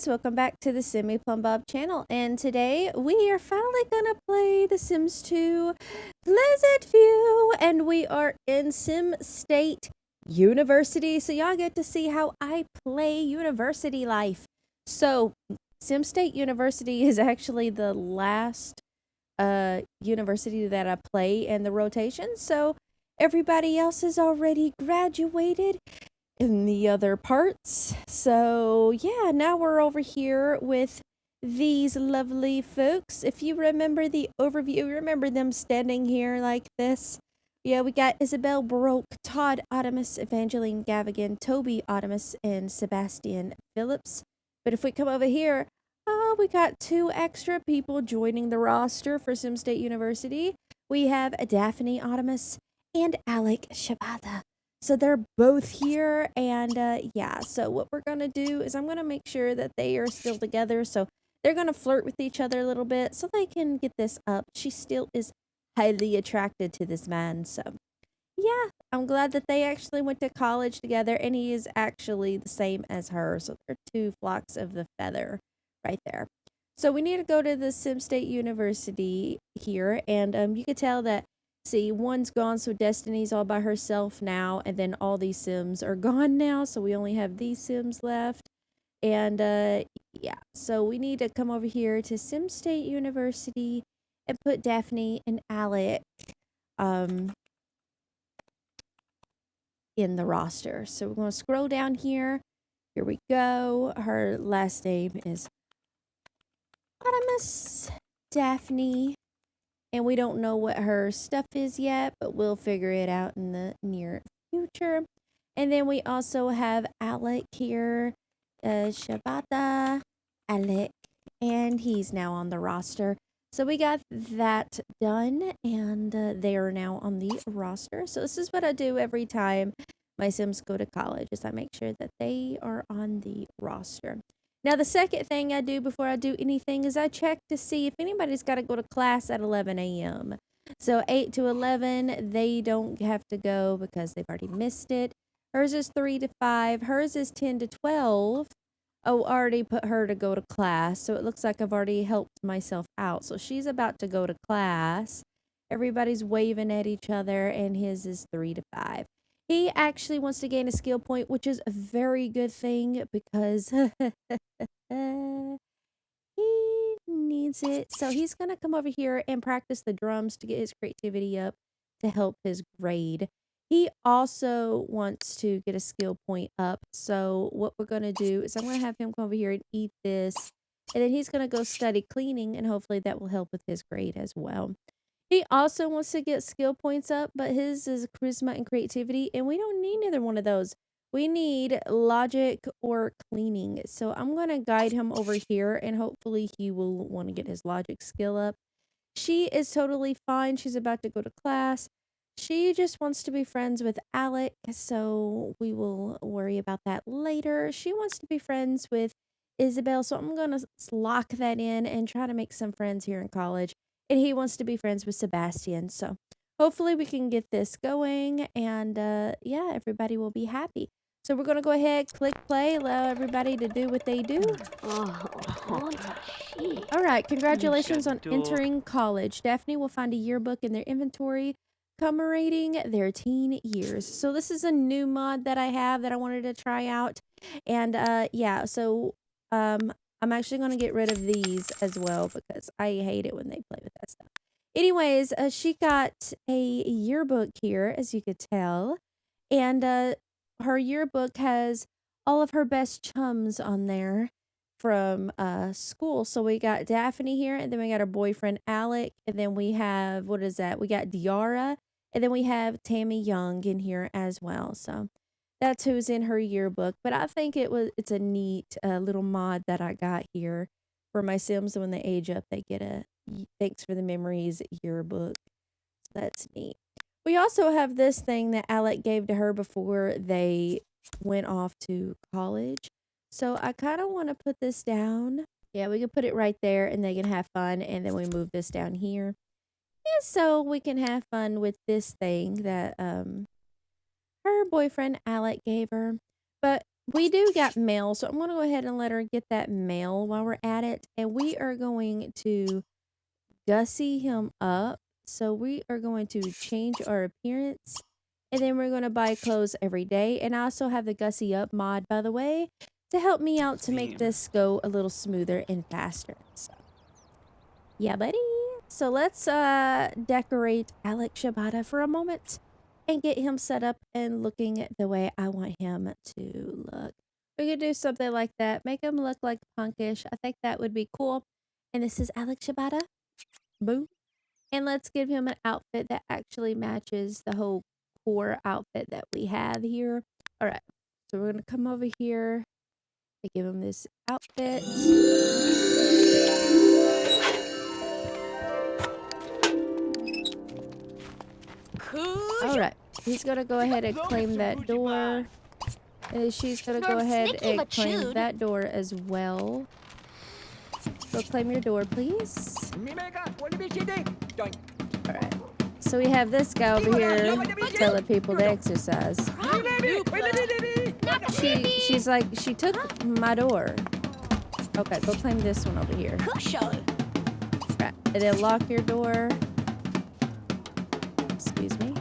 guys, welcome back to the Simi Plum Bob channel, and today we are finally gonna play The Sims 2 Pleasantview, and we are in Sim State University, so y'all get to see how I play university life. So, Sim State University is actually the last university that I play in the rotation, so everybody else has already graduated in the other parts. So, yeah, now we're over here with these lovely folks. If you remember the overview, remember them standing here like this. Yeah, we got Isabel Baroque, Todd Otimus, Evangeline Gavigan, Toby Otimus, and Sebastian Phillips. But if we come over here, we got 2 extra people joining the roster for Sim State University. We have Daphne Otimus and Alec Shabata. So they're both here, and yeah, so what we're going to do is I'm going to make sure that they are still together. So they're going to flirt with each other a little bit so they can get this up. She still is highly attracted to this man. So yeah, I'm glad that they actually went to college together, and he is actually the same as her. So they're 2 flocks of the feather right there. So we need to go to the Sim State University here, and you could tell that, see, one's gone, so Destiny's all by herself now, and then all these Sims are gone now, so we only have these Sims left. And yeah, so we need to come over here to Sim State University and put Daphne and Alec in the roster. So we're going to scroll down here. Here we go. Her last name is Artemis Daphne. And we don't know what her stuff is yet, but we'll figure it out in the near future. And then we also have Alec here, Shabata Alec, and he's now on the roster. So we got that done, and they are now on the roster. So this is what I do every time my Sims go to college, is I make sure that they are on the roster. Now, the second thing I do before I do anything is I check to see if anybody's got to go to class at 11 a.m. So 8 to 11, they don't have to go because they've already missed it. Hers is 3 to 5. Hers is 10 to 12. Oh, already put her to go to class. So it looks like I've already helped myself out. So she's about to go to class. Everybody's waving at each other, and his is 3 to 5. He actually wants to gain a skill point, which is a very good thing because he needs it. So he's going to come over here and practice the drums to get his creativity up to help his grade. He also wants to get a skill point up. So what we're going to do is I'm going to have him come over here and eat this. And then he's going to go study cleaning, and hopefully that will help with his grade as well. He also wants to get skill points up, but his is charisma and creativity, and we don't need neither one of those. We need logic or cleaning. So I'm going to guide him over here, and hopefully he will want to get his logic skill up. She is totally fine. She's about to go to class. She just wants to be friends with Alec, so we will worry about that later. She wants to be friends with Isabel, so I'm going to lock that in and try to make some friends here in college. And he wants to be friends with Sebastian, so hopefully we can get this going, and yeah, everybody will be happy. So we're going to go ahead, click play, allow everybody to do what they do. All right, congratulations on entering college. Daphne will find a yearbook in their inventory commemorating their teen years. So this is a new mod that I have that I wanted to try out. And yeah, so I'm actually going to get rid of these as well because I hate it when they play with that stuff. Anyways, she got a yearbook here, as you could tell. And her yearbook has all of her best chums on there from school. So we got Daphne here, and then we got her boyfriend Alec, and then we have, what is that? We got Diara, and then we have Tammy Young in here as well. So that's who's in her yearbook. But I think it's a neat little mod that I got here for my Sims. When they age up, they get a thanks for the memories yearbook. So that's neat. We also have this thing that Alec gave to her before they went off to college. So I kind of want to put this down. Yeah, we can put it right there, and they can have fun. And then we move this down here. And so we can have fun with this thing that her boyfriend Alec gave her. But we do got mail, so I'm going to go ahead and let her get that mail while we're at it. And we are going to gussy him up. So we are going to change our appearance. And then we're going to buy clothes every day. And I also have the Gussy Up mod, by the way, to help me out to make this go a little smoother and faster. So, yeah, buddy. So let's decorate Alex Shabata for a moment and get him set up and looking the way I want him to look. We could do something like that. Make him look like punkish. I think that would be cool. And this is Alex Shabata. Boom. And let's give him an outfit that actually matches the whole core outfit that we have here. All right. So we're going to come over here and give him this outfit. All right. He's going to go ahead and claim that door. And she's going to go ahead and claim that door as well. Go claim your door, please. All right. So we have this guy over here telling people to exercise. She's like, she took my door. Okay, go claim this one over here. Right. And then lock your door. Excuse me.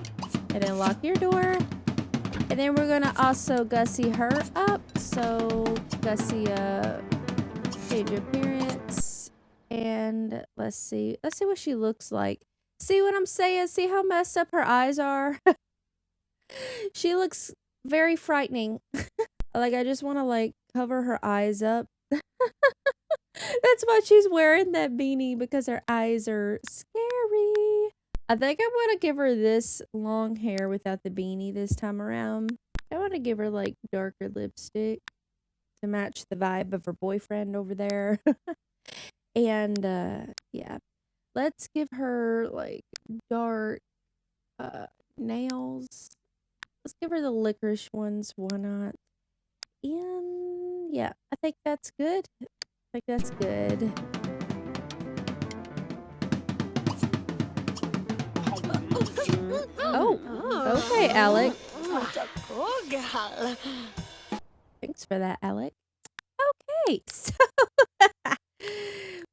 And then lock your door. And then we're gonna also gussy her up. So gussy change appearance. And let's see what she looks like. See what I'm saying? See how messed up her eyes are? She looks very frightening. Like, I just want to, like, cover her eyes up. That's why she's wearing that beanie, because her eyes are scary. I think I'm going to give her this long hair without the beanie this time around. I want to give her, like, darker lipstick to match the vibe of her boyfriend over there. And, yeah. Let's give her, like, dark nails. Let's give her the licorice ones. Why not? And, yeah, I think that's good. I think that's good. Oh, okay, Alec. Thanks for that, Alec. Okay, so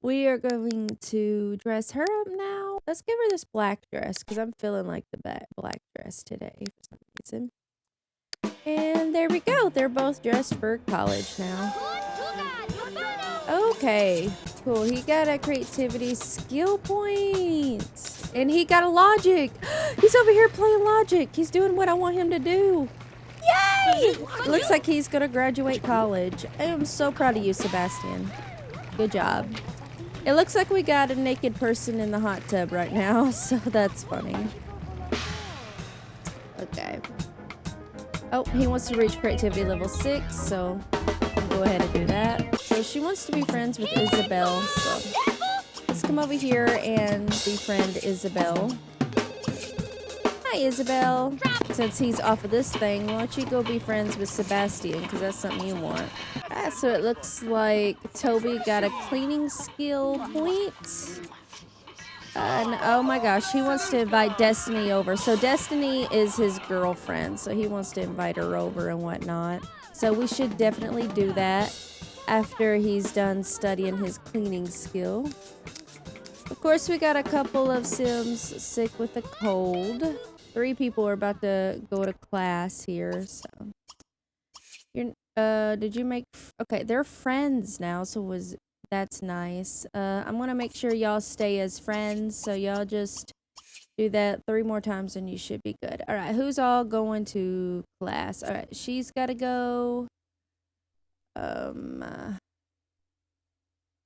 we are going to dress her up now. Let's give her this black dress, because I'm feeling like the black dress today for some reason. And there we go. They're both dressed for college now. Okay, cool. He got a creativity skill point. And he got a logic. He's over here playing logic. He's doing what I want him to do. Yay! Looks like he's going to graduate college. I am so proud of you, Sebastian. Good job. It looks like we got a naked person in the hot tub right now, so that's funny. Okay. Oh, he wants to reach creativity level 6, so I'll go ahead and do that. So she wants to be friends with Isabel, so let's come over here and befriend Isabel. Hi, Isabel. Since he's off of this thing, why don't you go be friends with Sebastian, because that's something you want. Alright, so it looks like Toby got a cleaning skill point. And oh my gosh, he wants to invite Destiny over. So Destiny is his girlfriend, so he wants to invite her over and whatnot. So we should definitely do that after he's done studying his cleaning skill. Of course, we got a couple of Sims sick with a cold. 3 people are about to go to class here, so. Did you make... Okay, they're friends now, so that's nice. I'm gonna make sure y'all stay as friends, so y'all just do that 3 more times and you should be good. Alright, who's all going to class? Alright, she's gotta go.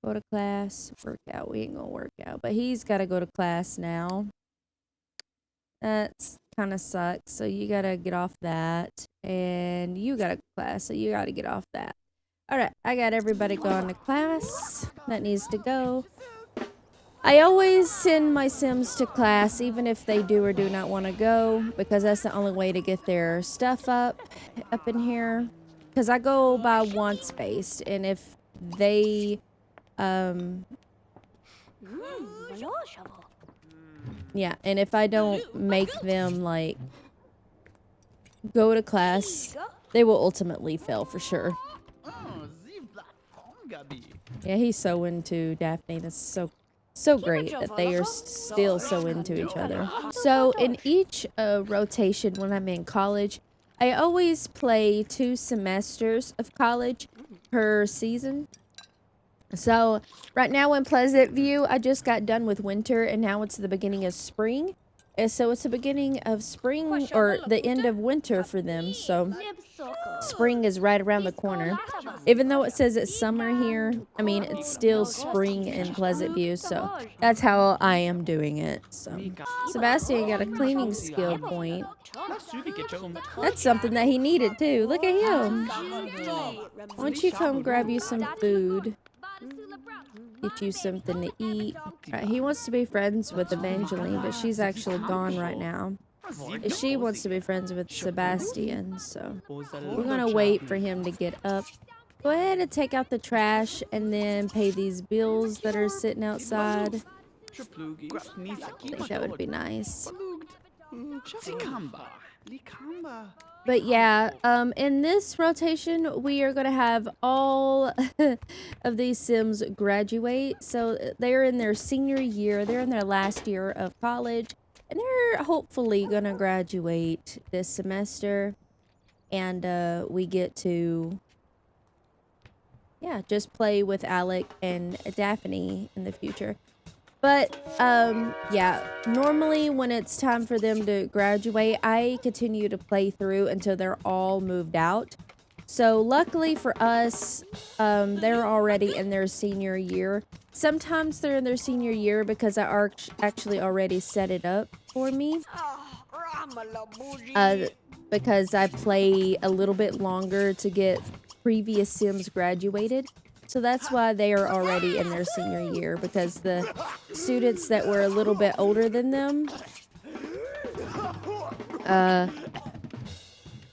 Go to class, work out. We ain't gonna work out, but he's gotta go to class now. That's kind of sucks. So you gotta get off that, and you gotta class, so you gotta get off that. All right, I got everybody going to class that needs to go. I always send my Sims to class, even if they do or do not want to go, because that's the only way to get their stuff up in here. Because I go by wants based, and if they yeah, and if I don't make them, like, go to class, They will ultimately fail for sure. Yeah, he's so into Daphne. That's so great that they are still so into each other. So in each rotation when I'm in college, I always play 2 semesters of college per season. So right now in Pleasantview, I just got done with winter and now it's the beginning of spring. And so it's the beginning of spring or the end of winter for them. So spring is right around the corner. Even though it says it's summer here, I mean, it's still spring in Pleasantview. So that's how I am doing it. So Sebastian got a cleaning skill point. That's something that he needed too. Look at him. Why don't you come grab you some food? Get you something to eat. Right, he wants to be friends with Evangeline, but she's actually gone right now. She wants to be friends with Sebastian, so we're gonna wait for him to get up. Go ahead and take out the trash and then pay these bills that are sitting outside. I think that would be nice. But yeah, in this rotation, we are going to have all of these Sims graduate. So they're in their senior year. They're in their last year of college. And they're hopefully going to graduate this semester. And we get to, yeah, just play with Alec and Daphne in the future. But, yeah, normally when it's time for them to graduate, I continue to play through until they're all moved out. So luckily for us, they're already in their senior year. Sometimes they're in their senior year because I actually already set it up for me. Because I play a little bit longer to get previous Sims graduated. So that's why they are already in their senior year, because the students that were a little bit older than them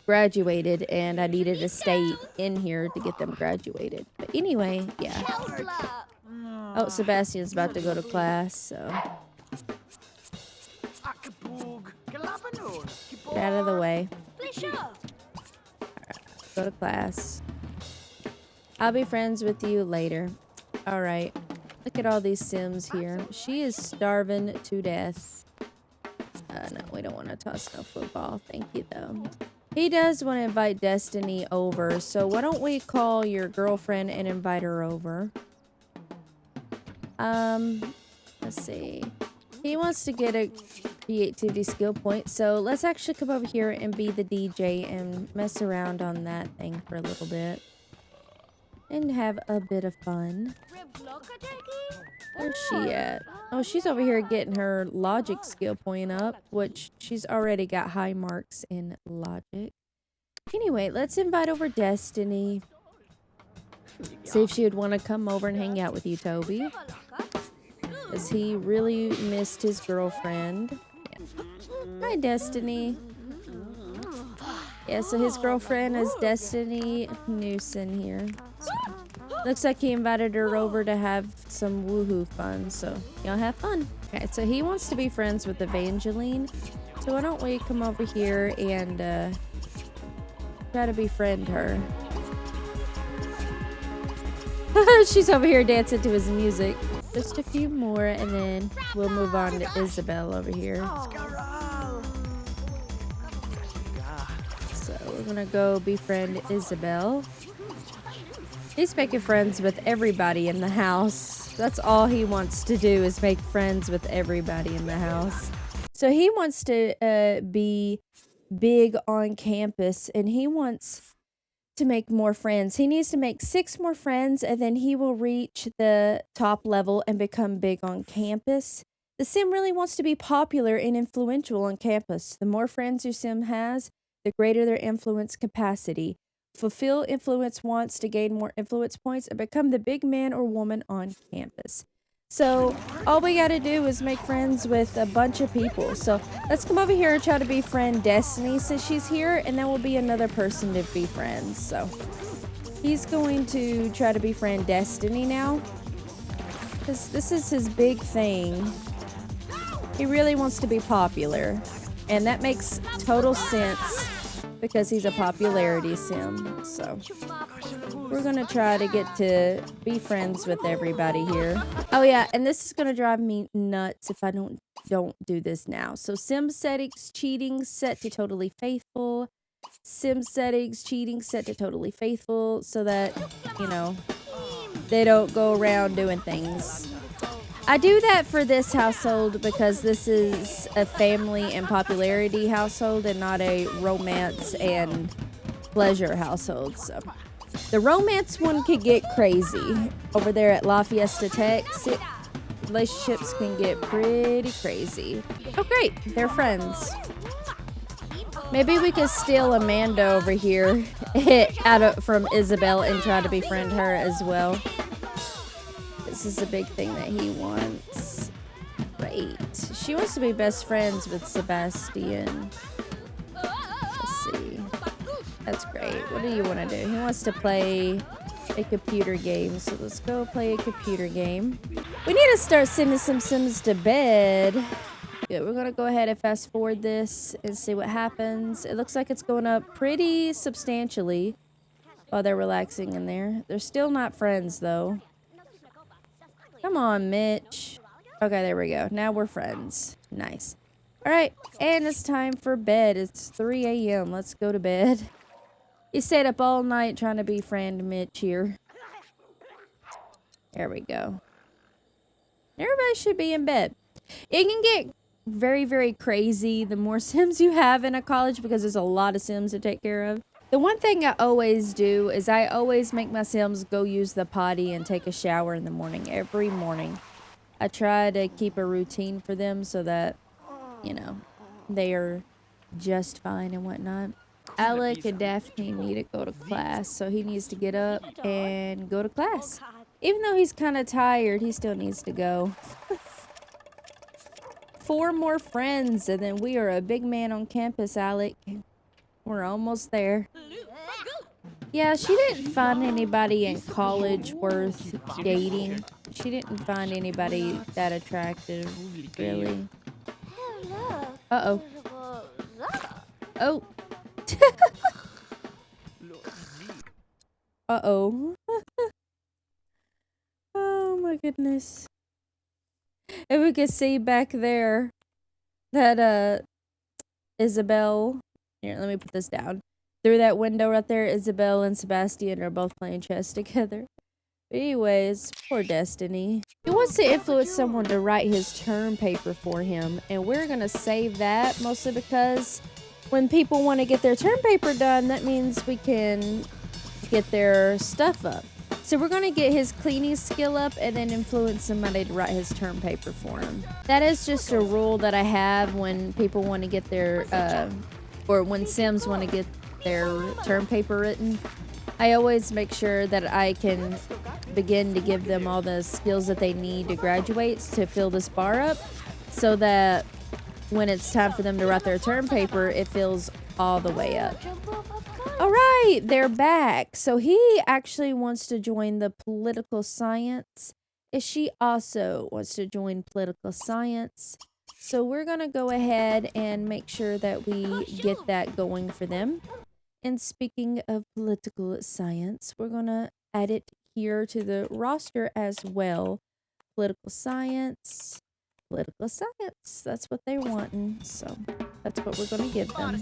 graduated, and I needed to stay in here to get them graduated. But anyway, yeah. Oh, Sebastian's about to go to class, so get out of the way. Alright, go to class. I'll be friends with you later. Alright. Look at all these Sims here. She is starving to death. No, we don't want to toss no football. Thank you, though. He does want to invite Destiny over. So why don't we call your girlfriend and invite her over? Let's see. He wants to get a creativity skill point. So let's actually come over here and be the DJ and mess around on that thing for a little bit. And have a bit of fun. Where's she at? Oh, she's over here getting her logic skill point up, which she's already got high marks in logic. Anyway, let's invite over Destiny. See if she would want to come over and hang out with you, Toby. Because he really missed his girlfriend. Yeah. Hi, Destiny. Yeah, so his girlfriend is Destiny Newson here. So, looks like he invited her over to have some woohoo fun, so y'all have fun. Okay, so he wants to be friends with Evangeline. So why don't we come over here and try to befriend her. She's over here dancing to his music. Just a few more and then we'll move on to Isabel over here. We're gonna go befriend Isabel. He's making friends with everybody in the house. That's all he wants to do is make friends with everybody in the house. So he wants to be big on campus and he wants to make more friends. He needs to make 6 more friends and then he will reach the top level and become big on campus. The Sim really wants to be popular and influential on campus. The more friends your Sim has, the greater their influence capacity. Fulfill influence wants to gain more influence points and become the big man or woman on campus. So all we got to do is make friends with a bunch of people. So let's come over here and try to befriend Destiny since she's here, and then we'll be another person to be friends. So he's going to try to befriend Destiny now, because this is his big thing. He really wants to be popular, and that makes total sense because he's a popularity sim. So we're gonna try to get to be friends with everybody here. Oh yeah, and this is gonna drive me nuts if I don't do this now. So sim settings, cheating set to totally faithful. Sim settings, cheating set to totally faithful, so that, you know, they don't go around doing things. I do that for this household because this is a family and popularity household and not a romance and pleasure household. So the romance one could get crazy over there at La Fiesta Tex. Relationships can get pretty crazy. Oh great, they're friends. Maybe we could steal Amanda over here from Isabel and try to befriend her as well. This is a big thing that he wants. Great. She wants to be best friends with Sebastian. Let's see. That's great. What do you want to do? He wants to play a computer game. So let's go play a computer game. We need to start sending some Sims to bed. Good. We're going to go ahead and fast forward this and see what happens. It looks like it's going up pretty substantially while they're relaxing in there. They're still not friends, though. Come on, Mitch. Okay, there we go. Now we're friends. Nice. All right, and it's time for bed. It's 3 a.m. Let's go to bed. He stayed up all night trying to befriend Mitch here. There we go. Everybody should be in bed. It can get very, very crazy the more Sims you have in a college because there's a lot of Sims to take care of. The one thing I always do is I always make my Sims go use the potty and take a shower in the morning. Every morning. I try to keep a routine for them so that, you know, they are just fine and whatnot. Alec and Daphne need to go to class, so he needs to get up and go to class. Even though he's kind of tired, he still needs to go. 4 more friends, and then we are a big man on campus, Alec. We're almost there. Yeah, she didn't find anybody in college worth dating. She didn't find anybody that attractive, really. Uh-oh. Oh. Uh-oh. Oh my goodness. And we can see back there that Isabel, here, let me put this down. Through that window right there, Isabel and Sebastian are both playing chess together. But anyways, poor Destiny. He wants to influence someone to write his term paper for him, and we're gonna save that mostly because when people want to get their term paper done, that means we can get their stuff up. So we're gonna get his cleaning skill up and then influence somebody to write his term paper for him. That is just a rule that I have when people want to get their, or when Sims want to get their term paper written. I always make sure that I can begin to give them all the skills that they need to graduate to fill this bar up so that when it's time for them to write their term paper, it fills all the way up. All right, they're back. So he actually wants to join the political science. And she also wants to join political science. So we're going to go ahead and make sure that we get that going for them. And speaking of political science, we're going to add it here to the roster as well. Political science. Political science. That's what they're wanting. So that's what we're going to give them.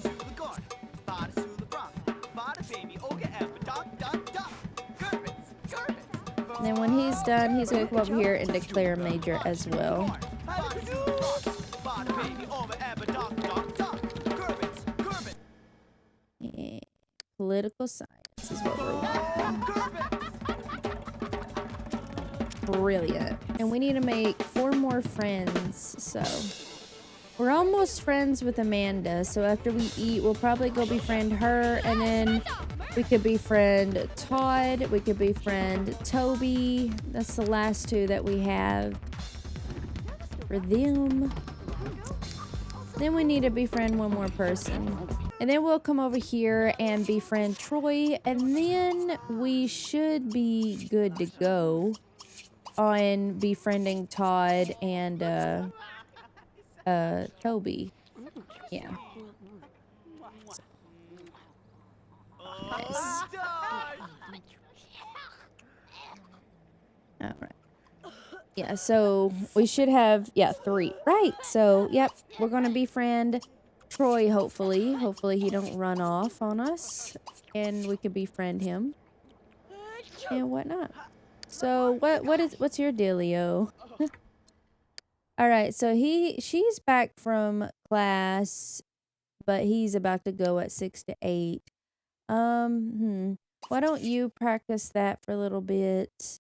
And then when he's done, he's going to come over here and declare a major as well. And political science is what we're wanting. Brilliant. And we need to make 4 more friends, so we're almost friends with Amanda. So after we eat, we'll probably go befriend her, and then we could befriend Todd. We could befriend Toby. That's the last 2 that we have for them. Then we need to befriend 1 more person. And then we'll come over here and befriend Troy. And then we should be good to go on befriending Todd and Toby. Yeah. Nice. All right. Yeah, so we should have, 3. Right, so, yep, we're going to befriend Troy, hopefully. Hopefully he don't run off on us, and we can befriend him and whatnot. So, what's your dealio? All right, so she's back from class, but he's about to go at 6 to 8. Why don't you practice that for a little bit?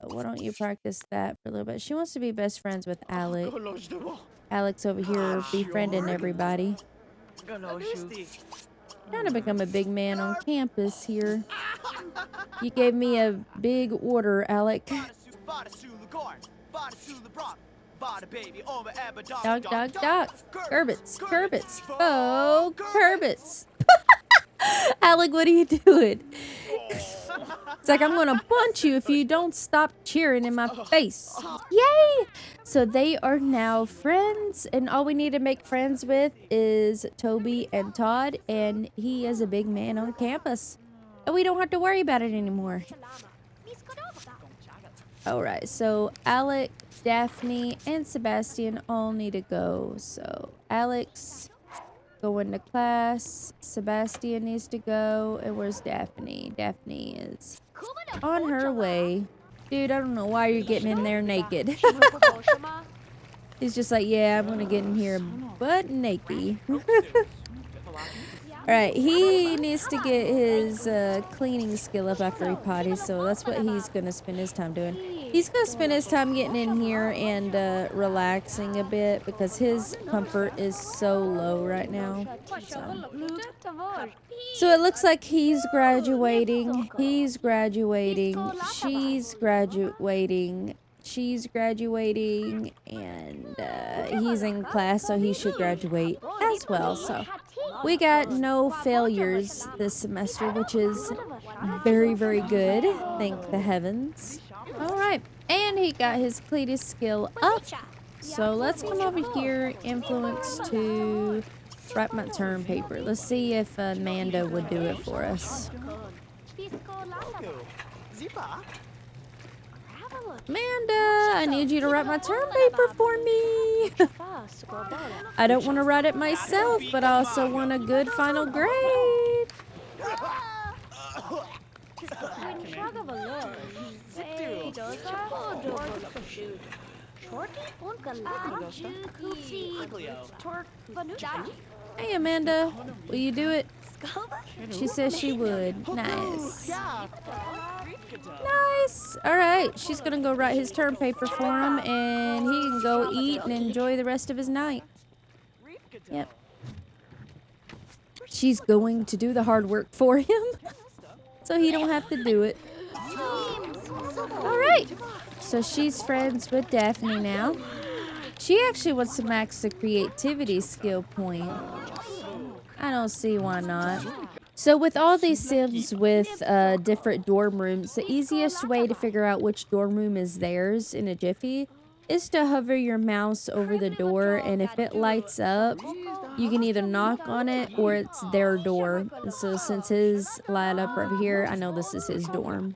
Why don't you practice that for a little bit? She wants to be best friends with Alec. Alex over here befriending everybody. Trying to become a big man on campus here. You gave me a big order, Alec. Dog, dog, dog. Curbits, curbits. Oh, curbits. Alec, what are you doing? It's like, I'm gonna punch you if you don't stop cheering in my face. Yay! So they are now friends, and all we need to make friends with is Toby and Todd, and he is a big man on campus. And we don't have to worry about it anymore. Alright, so Alec, Daphne, and Sebastian all need to go. So Alex going to class, Sebastian needs to go, and where's Daphne? Daphne is on her way. Dude, I don't know why you're getting in there naked. He's just like, yeah, I'm gonna get in here butt naked. Alright, he needs to get his cleaning skill up after he potties, so that's what he's gonna spend his time doing. He's gonna spend his time getting in here and relaxing a bit because his comfort is so low right now. So it looks like he's graduating, she's graduating, she's graduating, and he's in class, so he should graduate as well. So we got no failures this semester, which is very, very good. Thank the heavens. All right, and he got his Cletus skill up. So let's come over here, influence to write my term paper. Let's see if Amanda would do it for us. Amanda, I need you to write my term paper for me. I don't want to write it myself, but I also want a good final grade. Hey, Amanda, will you do it? She says she would. Nice. Nice. All right, she's gonna go write his term paper for him, and he can go eat and enjoy the rest of his night. Yep. She's going to do the hard work for him, so he don't have to do it. All right. So she's friends with Daphne now. She actually wants to max the creativity skill point. I don't see why not. So with all these sims with different dorm rooms, the easiest way to figure out which dorm room is theirs in a jiffy is to hover your mouse over the door, and if it lights up, you can either knock on it or it's their door. And so since his light up right here, I know this is his dorm.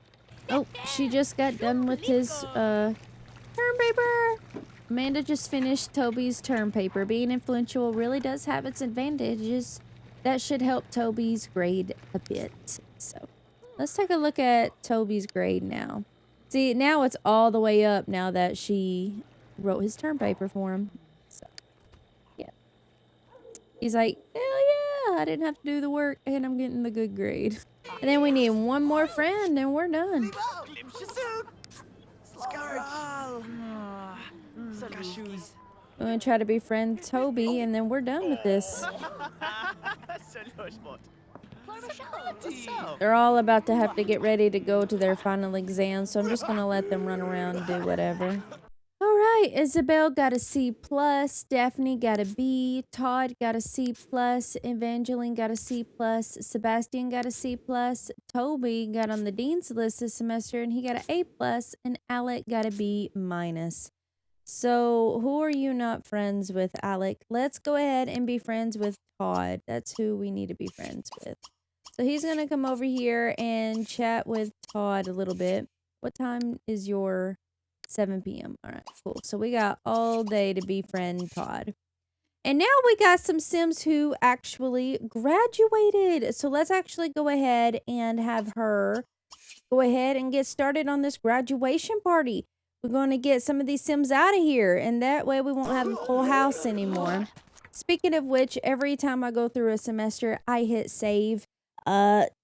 Oh, she just got done with his term paper. Amanda just finished Toby's term paper. Being influential really does have its advantages. That should help Toby's grade a bit. So let's take a look at Toby's grade now. See, now it's all the way up now that she wrote his term paper for him. So, yeah. He's like, hell yeah, I didn't have to do the work and I'm getting the good grade. And then we need one more friend and we're done. We're gonna try to befriend Toby and then we're done with this. They're all about to have to get ready to go to their final exam, so I'm just gonna let them run around and do whatever. All right, Isabel got a C+, Daphne got a B, Todd got a C+, Evangeline got a C+, Sebastian got a C+, Toby got on the dean's list this semester and he got an A+, and Alec got a B-. So who are you not friends with, Alec? Let's go ahead and be friends with Todd. That's who we need to be friends with. So he's going to come over here and chat with Todd a little bit. What time is your 7 p.m.? All right, cool. So we got all day to befriend Todd. And now we got some Sims who actually graduated. So let's actually go ahead and have her go ahead and get started on this graduation party. We're going to get some of these Sims out of here, and that way we won't have a full house anymore. Speaking of which, every time I go through a semester, I hit save,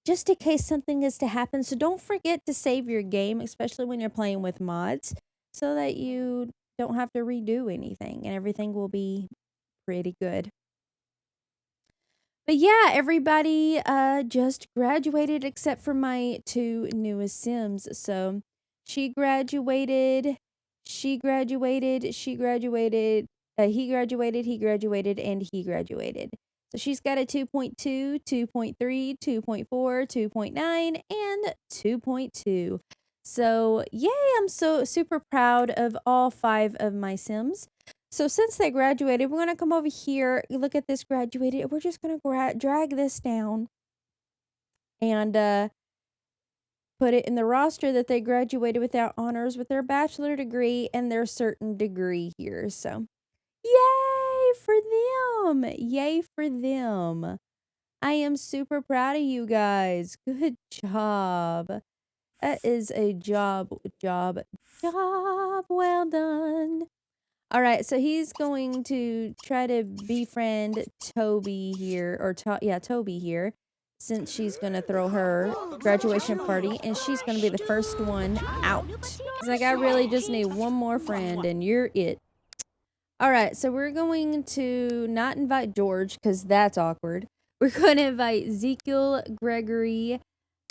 just in case something is to happen. So don't forget to save your game, especially when you're playing with mods, so that you don't have to redo anything and everything will be pretty good. But yeah, everybody just graduated except for my two newest Sims. So he graduated, and he graduated. So she's got a 2.2, 2.3, 2.4, 2.9, and 2.2. So yay, I'm so super proud of all 5 of my Sims. So since they graduated, we're going to come over here. You look at this graduated. We're just going to drag this down and put it in the roster that they graduated without honors with their bachelor degree and their certain degree here. So yay for them. Yay for them. I am super proud of you guys. Good job. That is a job well done. All right, so he's going to try to befriend Toby here, or Toby here, since she's going to throw her graduation party, and she's going to be the first one out. He's like, I really just need one more friend, and you're it. All right, so we're going to not invite George, because that's awkward. We're going to invite Ezekiel, Gregory,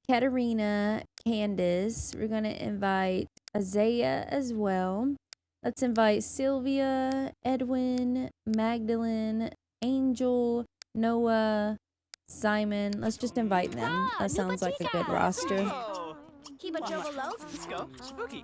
Katerina, Candace. We're going to invite Isaiah as well. Let's invite Sylvia, Edwin, Magdalene, Angel, Noah, Simon. Let's just invite them. That sounds like a good roster. Keep a joke low. Let's go. Spooky.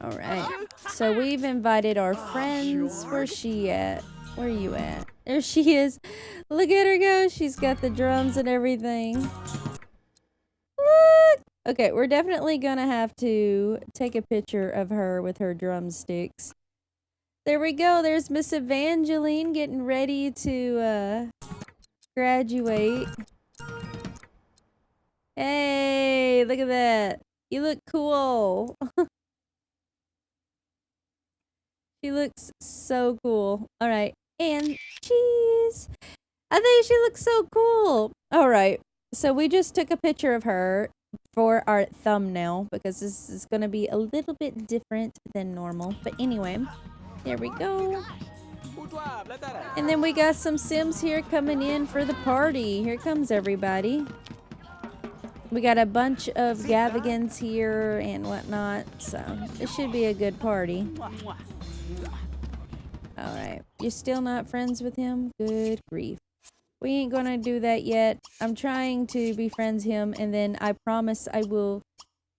All right. So we've invited our friends. Where's she at? Where are you at? There she is. Look at her go. She's got the drums and everything. Look. Okay, we're definitely gonna have to take a picture of her with her drumsticks. There we go. There's Miss Evangeline getting ready to graduate. Hey, look at that. You look cool. She looks so cool. All right. And cheese. I think she looks so cool. All right. So we just took a picture of her for our thumbnail because this is going to be a little bit different than normal. But anyway, there we go. And then we got some Sims here coming in for the party. Here comes everybody. We got a bunch of Gavigans here and whatnot. So it should be a good party. Alright. You're still not friends with him? Good grief. We ain't gonna do that yet. I'm trying to befriend him, and then I promise I will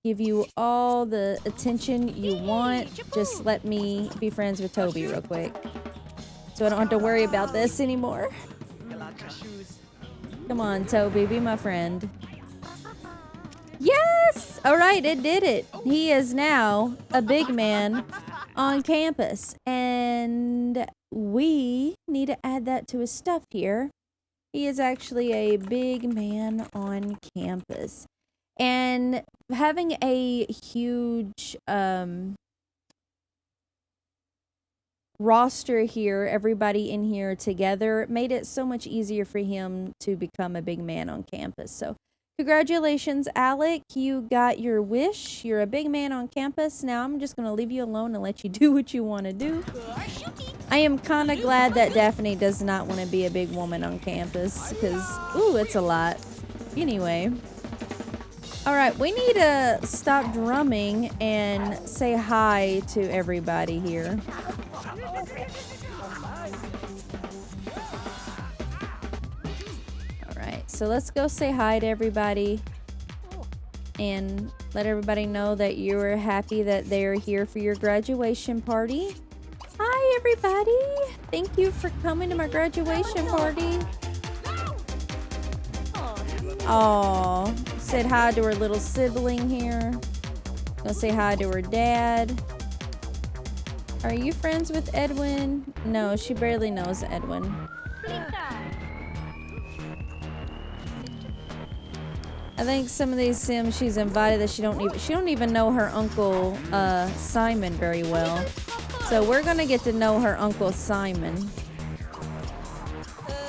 give you all the attention you want. Just let me be friends with Toby real quick, so I don't have to worry about this anymore. Come on, Toby, be my friend. Yes! Alright, it did it. He is now a big man on campus, and we need to add that to his stuff here. He is actually a big man on campus. And having a huge roster here, everybody in here together, made it so much easier for him to become a big man on campus. So congratulations, Alec. You got your wish. You're a big man on campus. Now I'm just going to leave you alone and let you do what you want to do. I am kind of glad that Daphne does not want to be a big woman on campus because, ooh, it's a lot. Anyway. All right, we need to stop drumming and say hi to everybody here. All right, so let's go say hi to everybody and let everybody know that you're happy that they're here for your graduation party. Hi, Hi, everybody. Thank you for coming to my graduation party. Oh, said hi to her little sibling here. Gonna say hi to her dad. Are you friends with Edwin? No, she barely knows Edwin. I think some of these Sims she's invited that she don't even know her uncle Simon very well. So we're gonna get to know her uncle Simon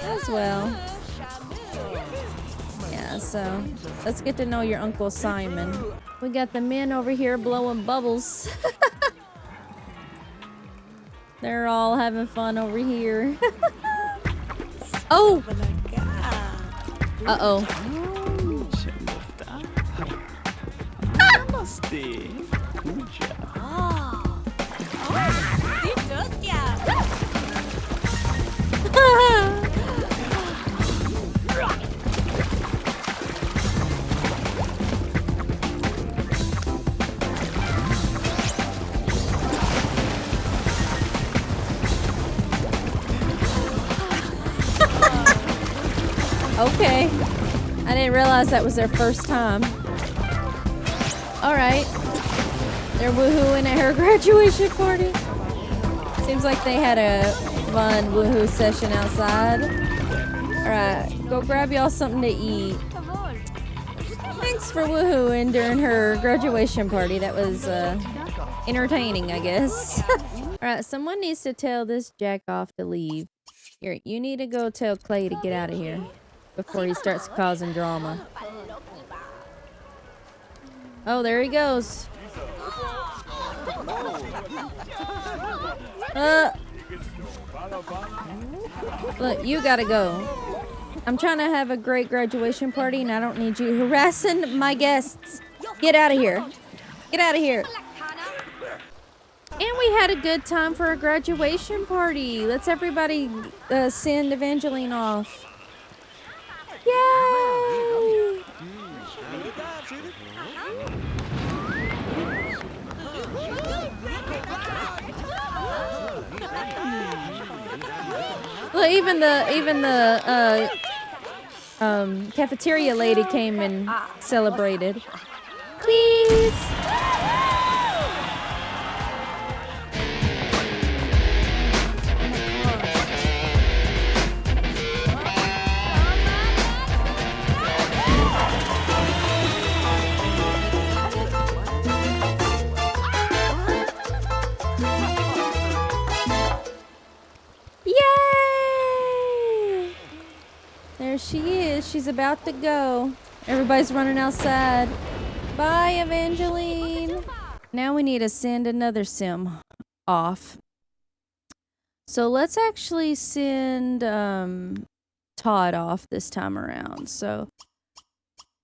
as well. Yeah, so let's get to know your uncle Simon. We got the men over here blowing bubbles. They're all having fun over here. Oh! Uh-oh. Okay. I didn't realize that was their first time. Alright. They're woohooing at her graduation party. Seems like they had a fun woohoo session outside. Alright, go grab y'all something to eat. Thanks for woohooing during her graduation party. That was entertaining, I guess. Alright, someone needs to tell this jack off to leave. Here, you need to go tell Clay to get out of here before he starts causing drama. Oh, there he goes. Look, you gotta go. I'm trying to have a great graduation party and I don't need you harassing my guests. Get out of here. Get out of here. And we had a good time for a graduation party. Let's everybody send Evangeline off. Yay! Well, even the cafeteria lady came and celebrated. Please. Yay! There she is. She's about to go. Everybody's running outside. Bye, Evangeline. Now we need to send another sim off. So let's actually send Todd off this time around. So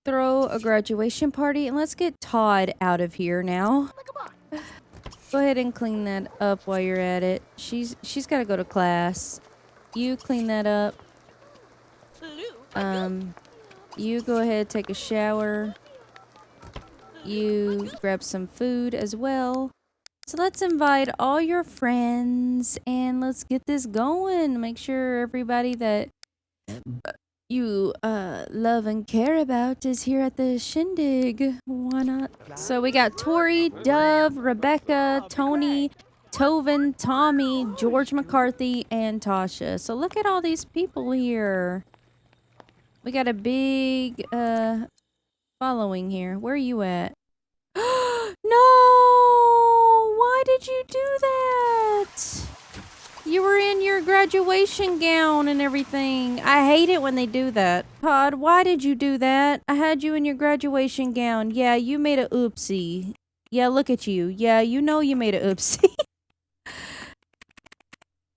throw a graduation party and let's get Todd out of here now. Go ahead and clean that up while you're at it. She's got to go to class. You clean that up. You go ahead, take a shower. You grab some food as well. So let's invite all your friends and let's get this going. Make sure everybody that you love and care about is here at the shindig. Why not? So we got Tori, Dove, Rebecca, Tony, Tovin, Tommy, George McCarthy, and Tasha. So look at all these people here. We got a big following here. Where are you at? No! Why did you do that? You were in your graduation gown and everything. I hate it when they do that. Todd, why did you do that? I had you in your graduation gown. Yeah, you made a oopsie. Yeah, look at you. Yeah, you know you made a oopsie.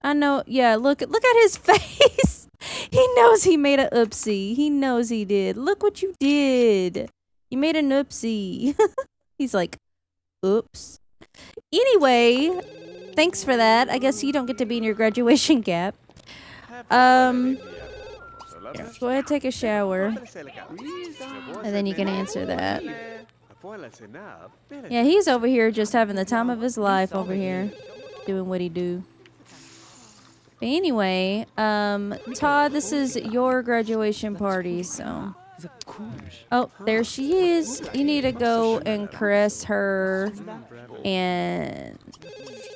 I know. Yeah, look at his face. He knows he made a oopsie. He knows he did. Look what you did. You made an oopsie. He's like, oops. Anyway, thanks for that. I guess you don't get to be in your graduation cap. Here, go ahead, take a shower. And then you can answer that. Yeah, he's over here just having the time of his life over here. Doing what he do. But anyway, Todd, this is your graduation party, so. Oh, there she is. You need to go and caress her and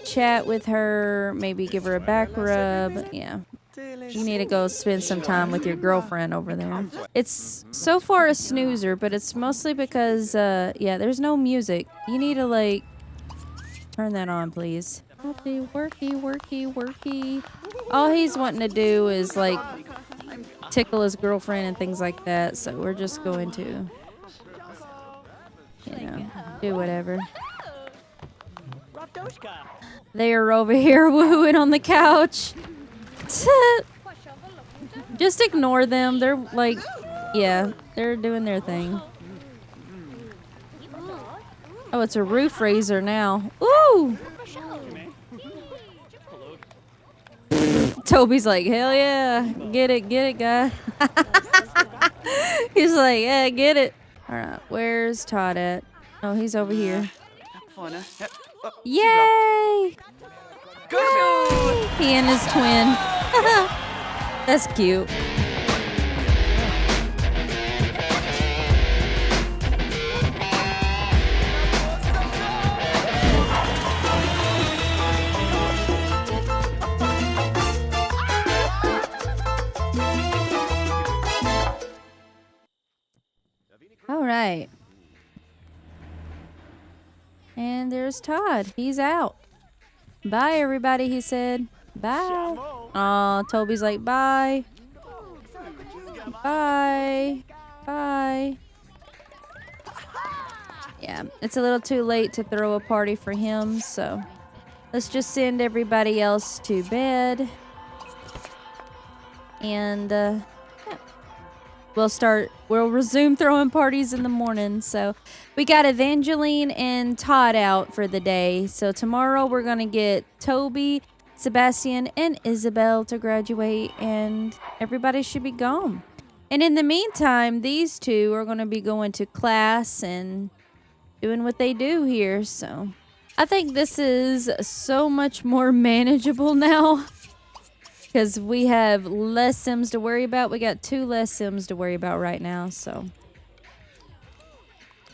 chat with her, maybe give her a back rub. Yeah. You need to go spend some time with your girlfriend over there. It's so far a snoozer, but it's mostly because, yeah, there's no music. You need to, like, turn that on, please. Worky, worky, worky. All he's wanting to do is, like, tickle his girlfriend and things like that, so we're just going to, you know, do whatever. They are over here wooing on the couch. Just ignore them. They're like, yeah, they're doing their thing. Oh, it's a roof raiser now. Ooh! Toby's like, hell yeah. Get it, guy. He's like, yeah, get it. Alright, where's Todd at? Oh, he's over here. Yay! Yay! He and his twin. That's cute. All right. And there's Todd. He's out. Bye, everybody, he said. Bye. Oh, Toby's like, bye. Bye. Bye. Yeah, it's a little too late to throw a party for him, so let's just send everybody else to bed. And, yeah. We'll resume throwing parties in the morning. So we got Evangeline and Todd out for the day. So tomorrow we're going to get Toby, Sebastian, and Isabel to graduate, and everybody should be gone. And in the meantime, these two are going to be going to class and doing what they do here. So I think this is so much more manageable now. Because we have less Sims to worry about. We got 2 less Sims to worry about right now, so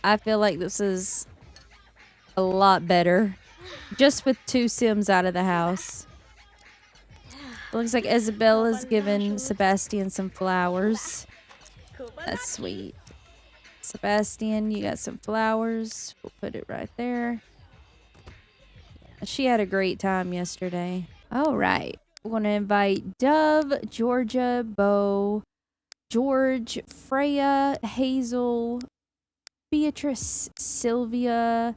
I feel like this is a lot better. Just with 2 Sims out of the house. It looks like Isabella's given Sebastian some flowers. That's sweet. Sebastian, you got some flowers. We'll put it right there. She had a great time yesterday. All right. We're going to invite Dove, Georgia, Bo, George, Freya, Hazel, Beatrice, Sylvia,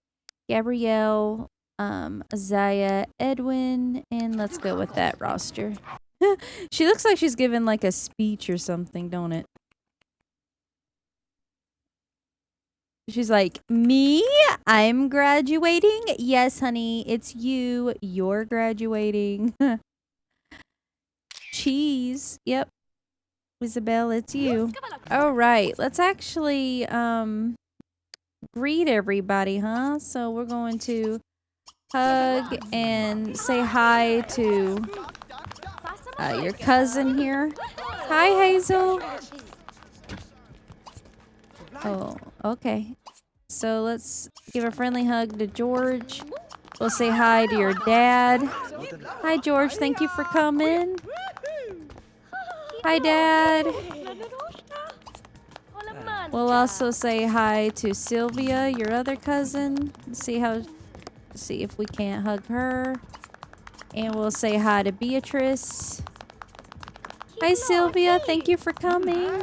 Gabrielle, Isaiah, Edwin, and let's go with that roster. She looks like she's giving like a speech or something, don't it? She's like, me? I'm graduating? Yes, honey, it's you. You're graduating. Cheese. Yep. Isabel, it's you. All right. Let's actually greet everybody, huh? So we're going to hug and say hi to your cousin here. Hi, Hazel. Oh, okay. So let's give a friendly hug to George. We'll say hi to your dad. Hi, George. Thank you for coming. Hi, Dad. We'll also say hi to Sylvia, your other cousin. See if we can't hug her. And we'll say hi to Beatrice. Hi, Sylvia. Thank you for coming.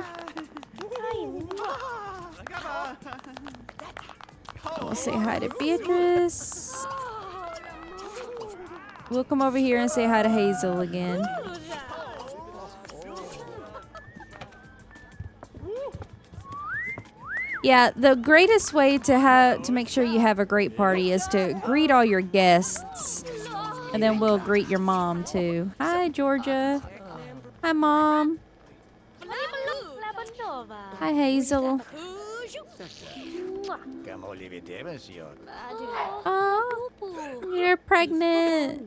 We'll say hi to Beatrice. We'll come over here and say hi to Hazel again. Yeah, the greatest way to make sure you have a great party is to greet all your guests. And then we'll greet your mom too. Hi, Georgia. Hi, Mom. Hi, Hazel. Oh, you're pregnant.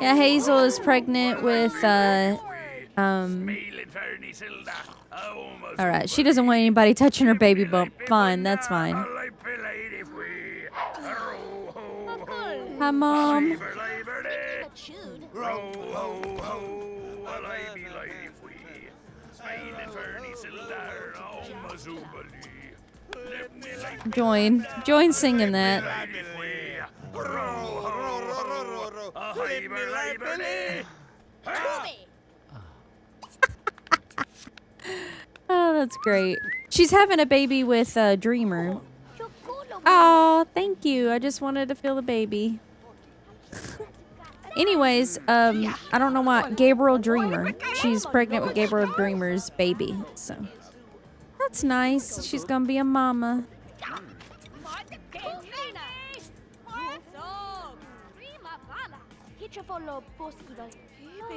Yeah, Hazel is pregnant with, Alright, she doesn't want anybody touching her baby bump. Fine, that's fine. Hi, Mom. Join singing that. Oh, that's great. She's having a baby with Dreamer. Oh, thank you. I just wanted to feel the baby. Anyways, I don't know why. Gabriel Dreamer. She's pregnant with Gabriel Dreamer's baby. So that's nice. She's gonna be a mama.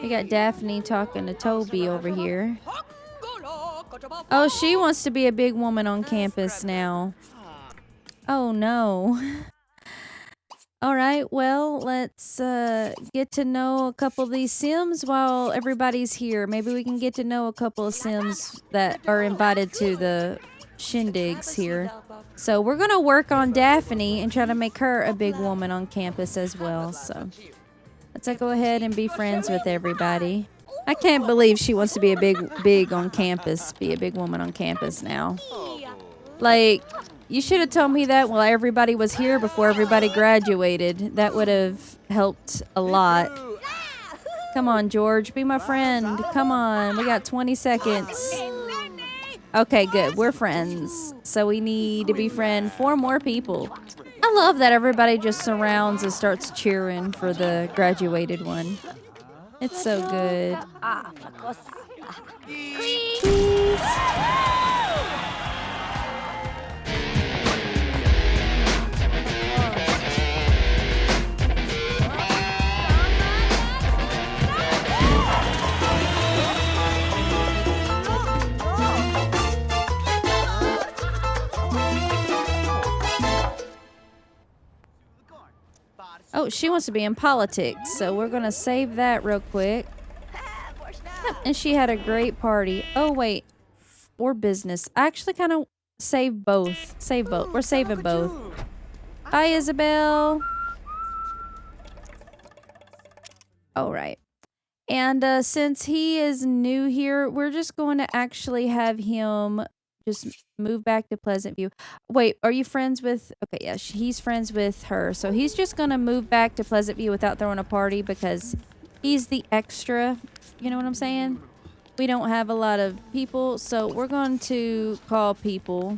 We got Daphne talking to Toby over here. Oh, she wants to be a big woman on campus now. Oh no. Alright, well, let's get to know a couple of these Sims while everybody's here. Maybe we can get to know a couple of Sims that are invited to the shindigs here. So we're going to work on Daphne and try to make her a big woman on campus as well. So let's go ahead and be friends with everybody. I can't believe she wants to be a big on campus, be a big woman on campus now. Like, you should have told me that while everybody was here before everybody graduated. That would have helped a lot. Come on, George, be my friend. Come on, we got 20 seconds. Okay, good, we're friends. So we need to befriend 4 more people. I love that everybody just surrounds and starts cheering for the graduated one. It's so good. Please. Oh, she wants to be in politics, so we're gonna save that real quick. Yep, and she had a great party. Oh, wait. Or business. I actually kind of save both. Save both. We're saving both. Bye, Isabel. Alright. And since he is new here, we're just going to actually have him just move back to Pleasantview. Wait, are you friends with... Okay, yeah, he's friends with her. So he's just going to move back to Pleasantview without throwing a party because he's the extra. You know what I'm saying? We don't have a lot of people, so we're going to call people.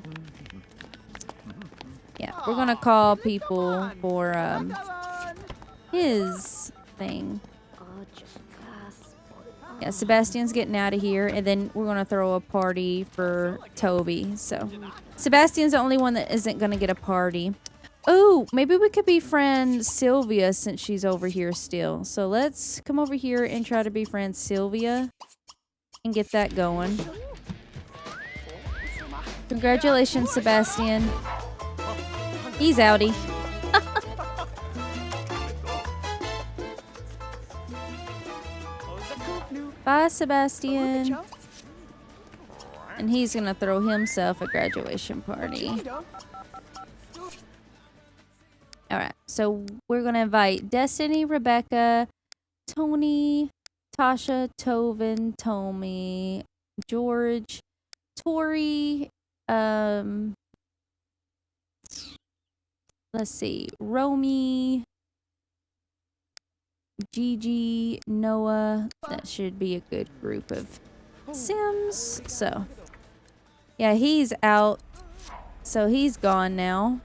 Yeah, we're going to call people for his thing. Yeah, Sebastian's getting out of here, and then we're going to throw a party for Toby. So, Sebastian's the only one that isn't going to get a party. Oh, maybe we could befriend Sylvia since she's over here still. So, let's come over here and try to befriend Sylvia and get that going. Congratulations, Sebastian. He's outie. Bye, Sebastian. And he's gonna throw himself a graduation party. Alright, so we're gonna invite Destiny, Rebecca, Tony, Tasha, Tovin, Tommy, George, Tori, let's see, Romy, Gigi, Noah. That should be a good group of Sims. So, yeah, he's out. So he's gone now.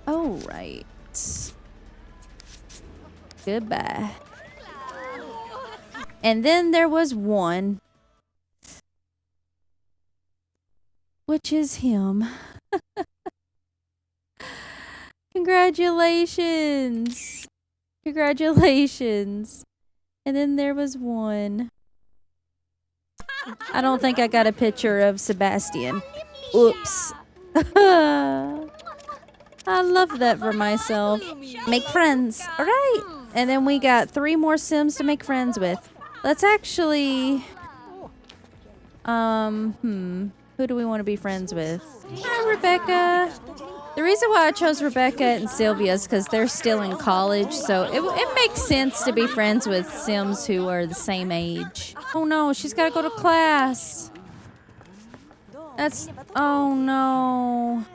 Oh, right. Goodbye. And then there was one, which is him. Congratulations. Congratulations. And then there was one. I don't think I got a picture of Sebastian. Oops. I love that for myself. Make friends. All right. And then we got 3 more Sims to make friends with. Let's actually... Who do we want to be friends with? Hi, Rebecca. The reason why I chose Rebecca and Sylvia is because they're still in college, so it makes sense to be friends with Sims who are the same age. Oh no, she's got to go to class. That's... Oh no.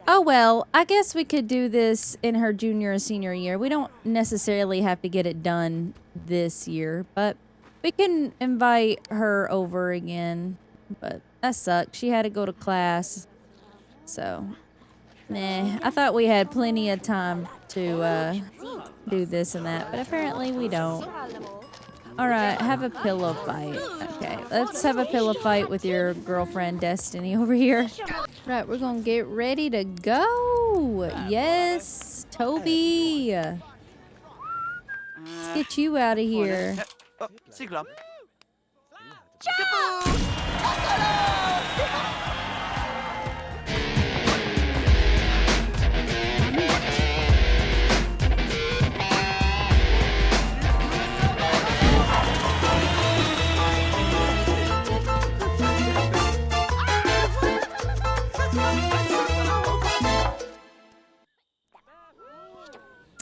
Oh well, I guess we could do this in her junior and senior year. We don't necessarily have to get it done this year, but we can invite her over again. But that sucks. She had to go to class. So, nah. I thought we had plenty of time to do this and that, but apparently we don't. Alright, have a pillow fight. Okay, let's have a pillow fight with your girlfriend Destiny over here. Right, we're gonna get ready to go. Yes, Toby. Let's get you out of here.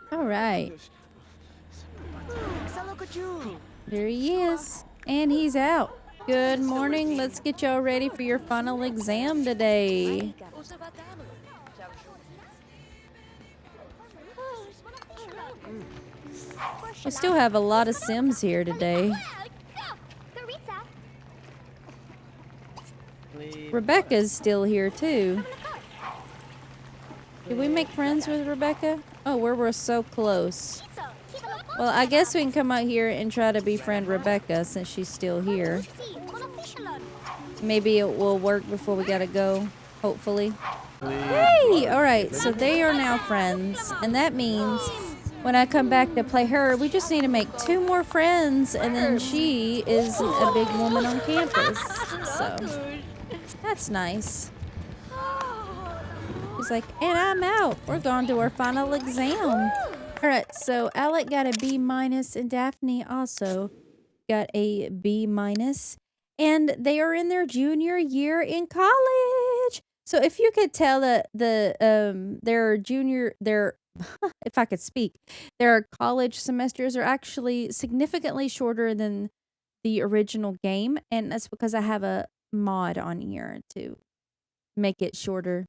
All right. There he is. And he's out. Good morning. Let's get y'all ready for your final exam today. We still have a lot of Sims here today. Rebecca's still here too. Did we make friends with Rebecca? Oh, we're so close. Well, I guess we can come out here and try to befriend Rebecca since she's still here. Maybe it will work before we gotta go, hopefully. Hey! Alright, so they are now friends. And that means when I come back to play her, we just need to make 2 more friends. And then she is a big woman on campus. So, that's nice. He's like, and I'm out. We're going to our final exam. Alright, so Alec got a B- and Daphne also got a B-. And they are in their junior year in college. So if you could tell that their if I could speak, their college semesters are actually significantly shorter than the original game. And that's because I have a mod on here to make it shorter.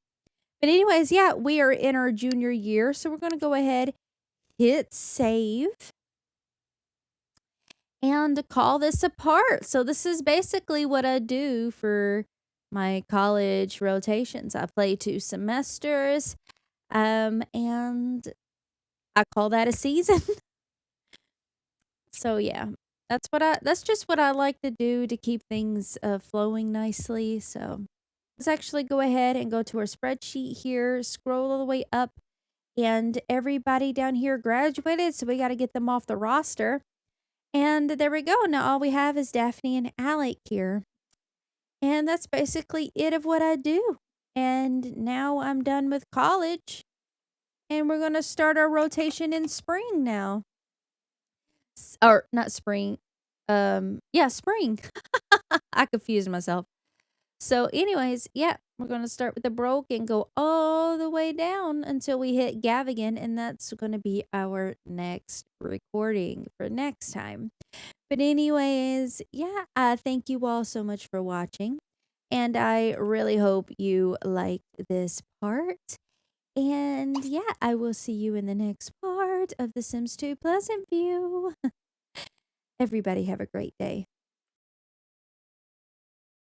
But anyways, yeah, we are in our junior year, so we're going to go ahead, hit save, and call this a part. So this is basically what I do for my college rotations. I play 2 semesters, and I call that a season. So yeah, that's just what I like to do to keep things flowing nicely. So let's actually go ahead and go to our spreadsheet here, scroll all the way up, and everybody down here graduated, so we got to get them off the roster. And there we go. Now all we have is Daphne and Alec here. And that's basically it of what I do. And now I'm done with college. And we're going to start our rotation in spring now. Or not spring. Yeah, spring. I confused myself. So anyways, yeah, we're going to start with the broke and go all the way down until we hit Gavigan, and that's going to be our next recording for next time. But anyways, yeah, thank you all so much for watching, and I really hope you liked this part. And yeah, I will see you in the next part of The Sims 2 Pleasantview. Everybody have a great day.